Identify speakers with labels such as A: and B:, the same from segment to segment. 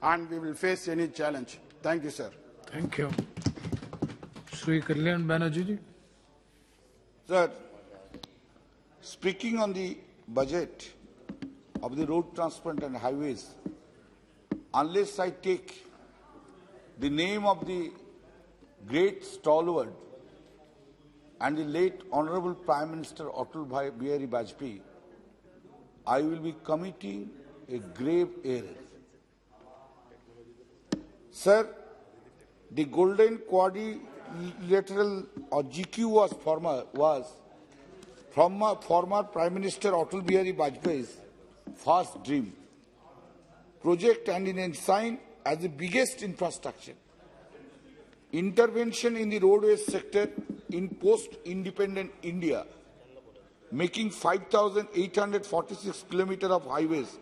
A: and we will face any challenge. Thank you, sir.
B: Thank you. Shri Kalyan Banerjee.
C: Sir, speaking on the budget of the road transport and highways, unless I take the name of the great stalwart and the late Honorable Prime Minister Atal Bihari Vajpayee, I will be committing a grave error. Sir, the Golden Quadrilateral or GQ was from former Prime Minister Atal Bihari Vajpayee's first dream project and in a sign as the biggest infrastructure intervention in the roadways sector in post-independent India, making 5,846 kilometers of highways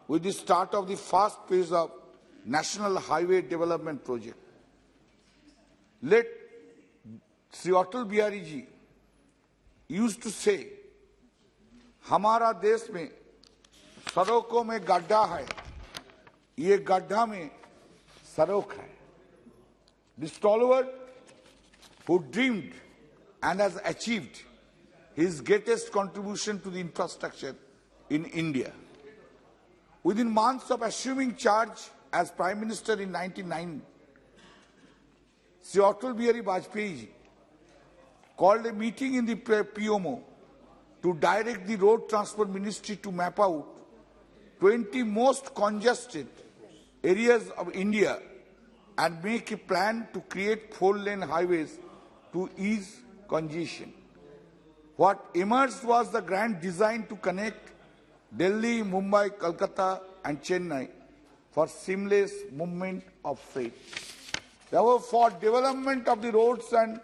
C: with the start of the first phase of National Highway Development Project. Let Sri Atal Bihari ji used to say, हमारा देश में सड़कों में गड्ढा है, ये गड्ढा में सड़क है. The stalwart who dreamed and has achieved his greatest contribution to the infrastructure in India. Within months of assuming charge as Prime Minister in 1999, Sri Atal Bihari Vajpayee ji called a meeting in the PMO to direct the Road Transport Ministry to map out 20 most congested areas of India and make a plan to create 4-lane highways to ease congestion. What emerged was the grand design to connect Delhi, Mumbai, Kolkata and Chennai for seamless movement of freight. Therefore, for development of the roads and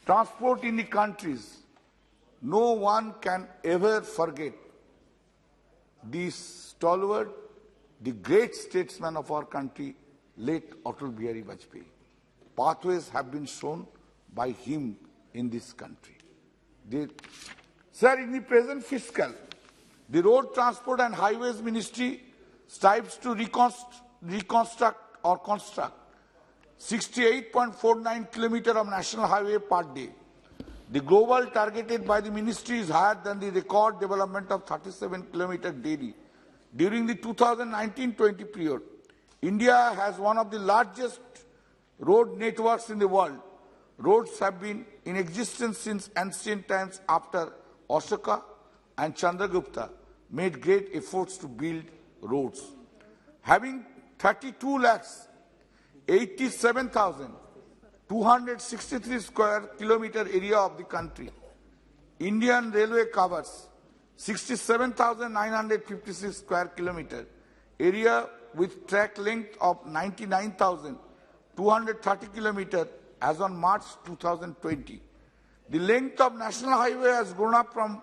C: transport in the countries, no one can ever forget the stalwart, the great statesman of our country, late Atal Bihari Vajpayee. Pathways have been shown by him in this country. Sir, in the present fiscal, the Road Transport and Highways Ministry strives to reconstruct or construct 68.49 kilometers of national highway per day. The global targeted by the ministry is higher than the record development of 37 kilometers daily. During the 2019-20 period, India has one of the largest road networks in the world. Roads have been in existence since ancient times after Ashoka and Chandragupta made great efforts to build roads. Having 32,87,263 square kilometer area of the country, Indian Railway covers 67,956 square kilometer area with track length of 99,230 kilometers as on March 2020. The length of national highway has grown up from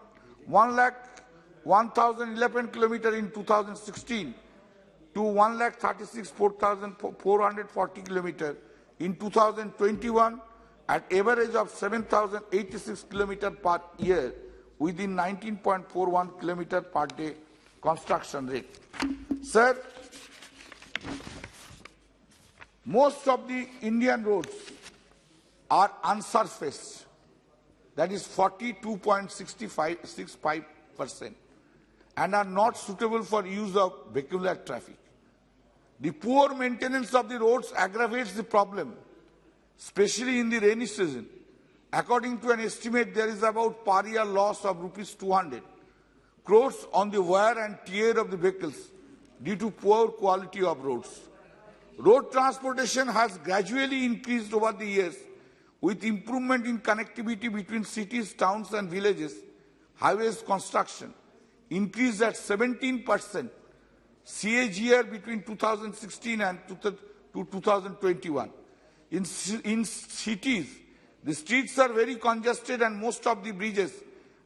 C: 1,01,011 kilometers in 2016 to 1,36,440 kilometers in 2021 at average of 7,086 kilometers per year within 19.41 kilometers per day construction rate. Sir, most of the Indian roads are unsurfaced, that is 42.65%, and are not suitable for use of vehicular traffic. The poor maintenance of the roads aggravates the problem, especially in the rainy season. According to an estimate, there is about per year loss of rupees 200 crores on the wear and tear of the vehicles due to poor quality of roads. Road transportation has gradually increased over the years with improvement in connectivity between cities, towns and villages. Highways construction increased at 17% CAGR between 2016 and 2021. In cities, the streets are very congested and most of the bridges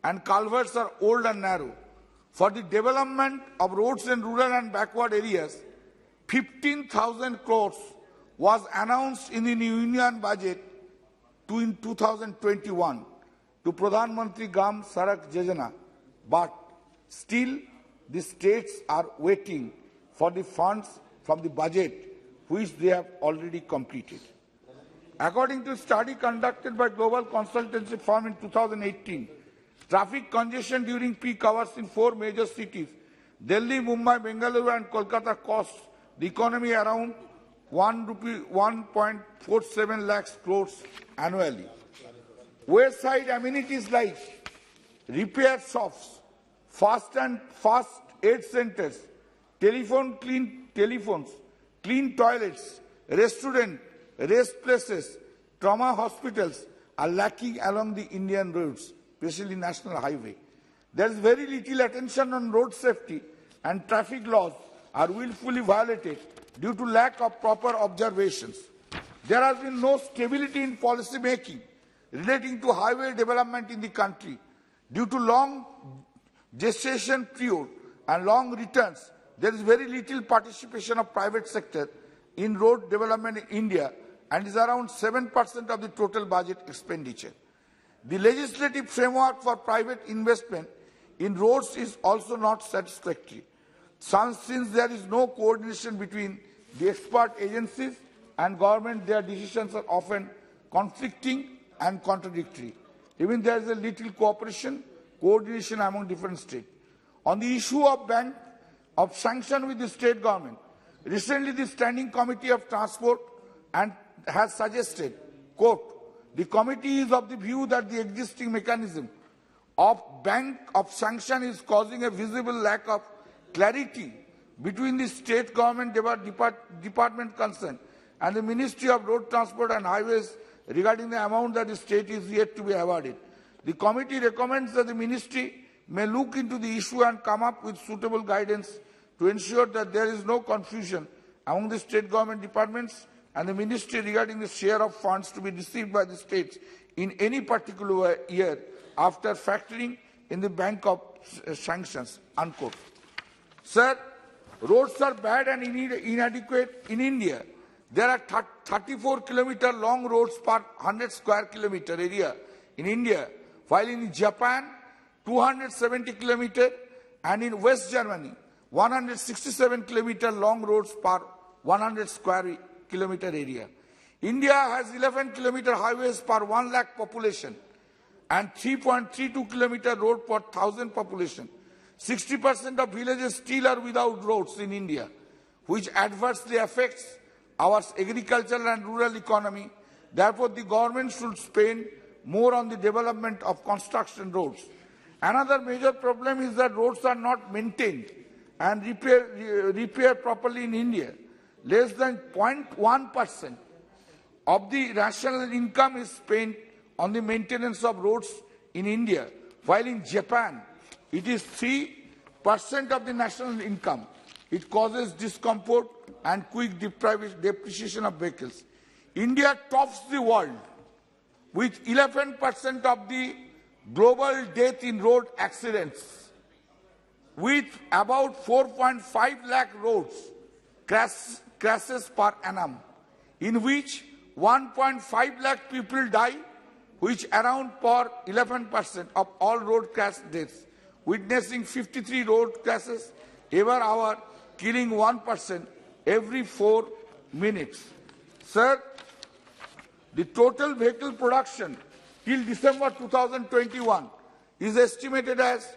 C: and culverts are old and narrow. For the development of roads in rural and backward areas, 15,000 crores was announced in the union budget in 2021 to Pradhan Mantri Gram Sadak Yojana, but still the states are waiting for the funds from the budget which they have already completed. According to a study conducted by global consultancy firm in 2018, traffic congestion during peak hours in 4 major cities, Delhi, Mumbai, Bengaluru and Kolkata, costs the economy around 1.47 lakhs crores annually. Wayside amenities like repair shops, fast aid centers, telephones, clean toilets, restaurants, rest places, trauma hospitals are lacking along the Indian roads, especially national highway. There is very little attention on road safety, and traffic laws are willfully violated due to lack of proper observations. There has been no stability in policy making relating to highway development in the country. Due to long gestation period and long returns, there is very little participation of private sector in road development in India, and is around 7% of the total budget expenditure. The legislative framework for private investment in roads is also not satisfactory, since there is no coordination between the expert agencies and government. Their decisions are often conflicting and contradictory. Even there is a little coordination among different states. On the issue of bank of sanction with the state government, recently the Standing Committee of Transport has suggested, quote, the committee is of the view that the existing mechanism of bank of sanction is causing a visible lack of clarity between the state government department concerned and the Ministry of Road Transport and Highways regarding the amount that the state is yet to be awarded. The committee recommends that the ministry may look into the issue and come up with suitable guidance to ensure that there is no confusion among the state government departments and the ministry regarding the share of funds to be received by the states in any particular year after factoring in the bank of sanctions, unquote. Sir, roads are bad and inadequate in India. There are 34-kilometer long roads per 100 square kilometer area in India, while in Japan, 270 kilometer, and in West Germany, 167-kilometer long roads per 100 square kilometer area. India has 11-kilometer highways per 1 lakh population and 3.32 kilometer road per 1,000 population. 60% of villages still are without roads in India, which adversely affects our agricultural and rural economy. Therefore, the government should spend more on the development of construction roads. Another major problem is that roads are not maintained and repaired properly in India. Less than 0.1% of the national income is spent on the maintenance of roads in India, while in Japan, it is 3% of the national income. It causes discomfort and quick depreciation of vehicles. India tops the world with 11% of the global death in road accidents, with about 4.5 lakh roads crashes per annum, in which 1.5 lakh people die, which account for 11% of all road crash deaths, witnessing 53 road crashes every hour, killing 1% every 4 minutes. Sir, the total vehicle production till December 2021 is estimated as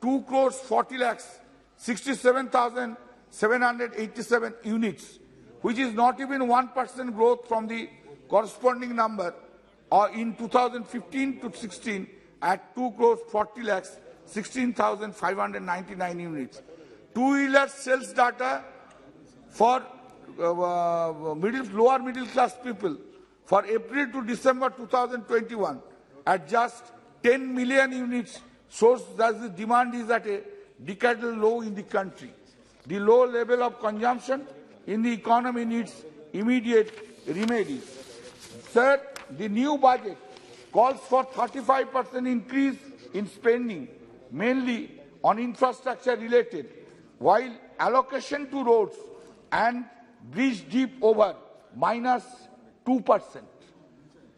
C: 2 crores 40 lakhs 67,787 units, which is not even 1% growth from the corresponding number or in 2015 to 16 at 2 crores 40 lakhs 16,599 units. Two-wheeler sales data for lower middle class people for April to December 2021 at just 10 million units shows that the demand is at a decadal low in the country. The low level of consumption in the economy needs immediate remedies. Sir, the new budget calls for 35% increase in spending, mainly on infrastructure related, while allocation to roads and bridge deep over minus 2%.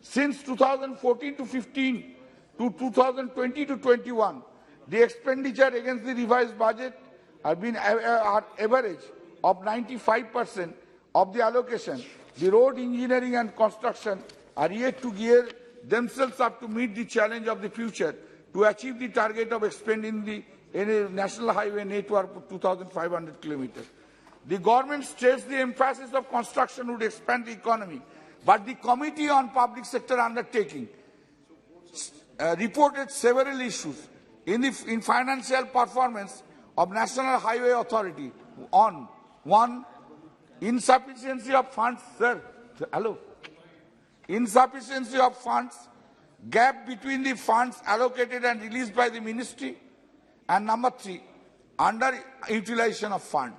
C: Since 2014 to 15 to 2020 to 21, the expenditure against the revised budget have been average of 95% of the allocation. The road engineering and construction are yet to gear themselves up to meet the challenge of the future to achieve the target of expanding the national highway network of 2,500 kilometers. The government states the emphasis of construction would expand the economy, but the Committee on Public Sector Undertaking reported several issues in financial performance of National Highway Authority on one, insufficiency of funds, sir, hello, insufficiency of funds, gap between the funds allocated and released by the ministry, and number 3, underutilization of fund.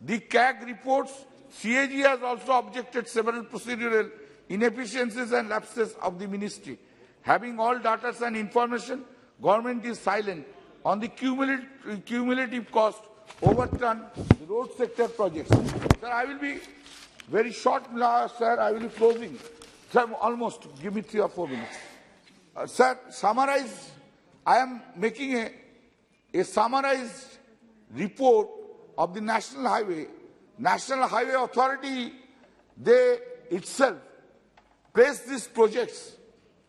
C: The CAG reports CAG has also objected several procedural inefficiencies and lapses of the ministry. Having all data and information, government is silent on the cumulative cost overturn the road sector projects. Sir, I will be very short now, sir. I will be closing. Sir, almost give me 3 or 4 minutes. Sir, summarize. I am making a summarized report of the National Highway. National Highway Authority, they itself place these projects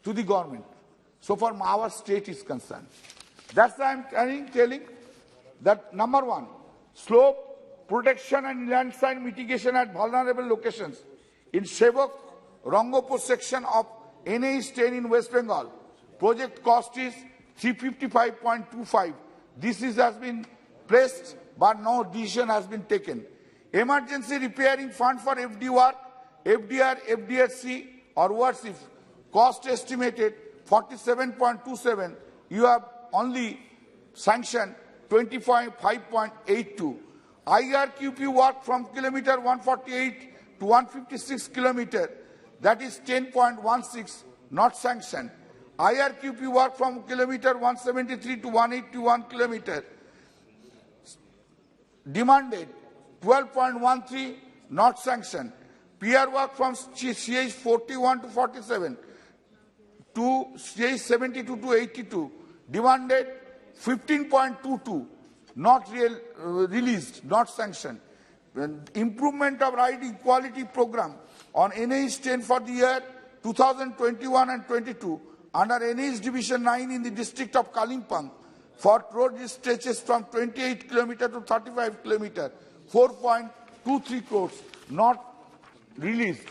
C: to the government. So far, our state is concerned. That's why I'm telling that number 1, slope protection and landslide mitigation at vulnerable locations in Sevok, Rangapur section of NH 10 in West Bengal. Project cost is 355.25. This has been placed, but no decision has been taken. Emergency repairing fund for FD work, FDR, FDRC, or worse if cost estimated 47.27, you have only sanctioned 25.82. IRQP work from kilometer 148 to 156 kilometer, that is 10.16, not sanctioned. IRQP work from kilometer 173 to 181 kilometer, demanded 12.13, not sanctioned. PR work from CH 41 to 47 to CH 72 to 82, demanded 15.22, not released, not sanctioned. Improvement of riding quality program on NH 10 for the year 2021 and 22 under NH Division 9 in the district of Kalimpong for road stretches from 28 km to 35 km, 4.23 crores, not released.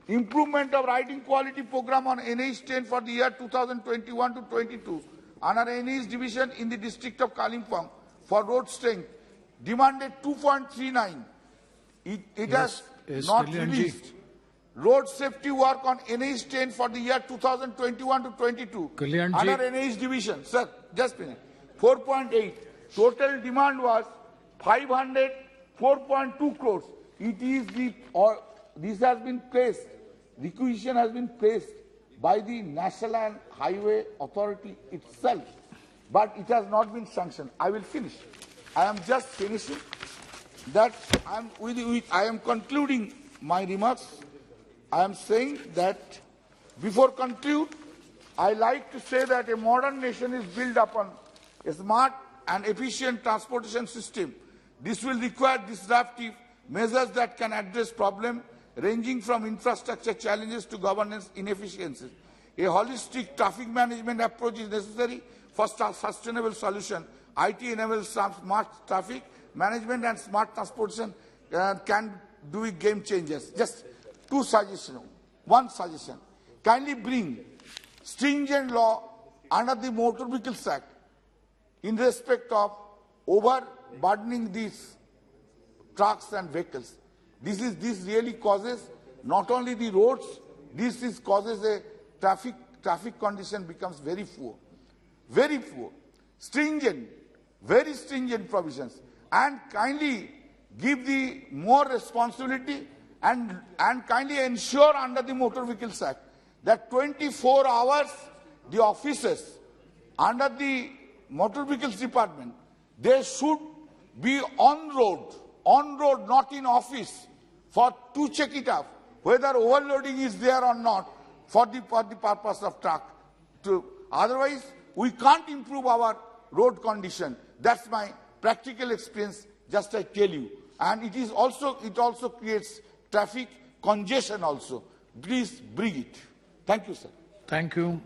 C: Improvement of riding quality program on NH 10 for the year 2021 to 22 under NH Division in the district of Kalimpong for road strength, demanded 2.39. It has not
B: Kalyan
C: released. Road safety work on NH 10 for the year 2021 to 22
B: Kalyan
C: under NH Division, sir, just finish, 4.8. Total demand was 504.2 crores. It is this has been placed, requisition has been placed by the National Highway Authority itself, but it has not been sanctioned. I will finish. I am just finishing. That I am concluding my remarks. I am saying that before conclude, I like to say that a modern nation is built upon a smart and efficient transportation system. This will require disruptive measures that can address problems ranging from infrastructure challenges to governance inefficiencies. A holistic traffic management approach is necessary for sustainable solution. IT enables smart traffic management and smart transportation can do it game changers. Just 2 suggestions. 1 suggestion. Kindly bring stringent law under the Motor Vehicles Act in respect of overburdening these trucks and vehicles. This really causes not only the roads, this causes a traffic condition becomes very poor. Very poor. Stringent, very stringent provisions. And kindly give the more responsibility and kindly ensure under the Motor Vehicles Act that 24 hours the officers under the Motor Vehicles Department, they should be on road, not in office, to check it up, whether overloading is there or not, for the purpose of truck. Otherwise, we can't improve our road condition. That's my practical experience, just I tell you. And it also creates traffic congestion also. Please bring it. Thank you, sir.
B: Thank you.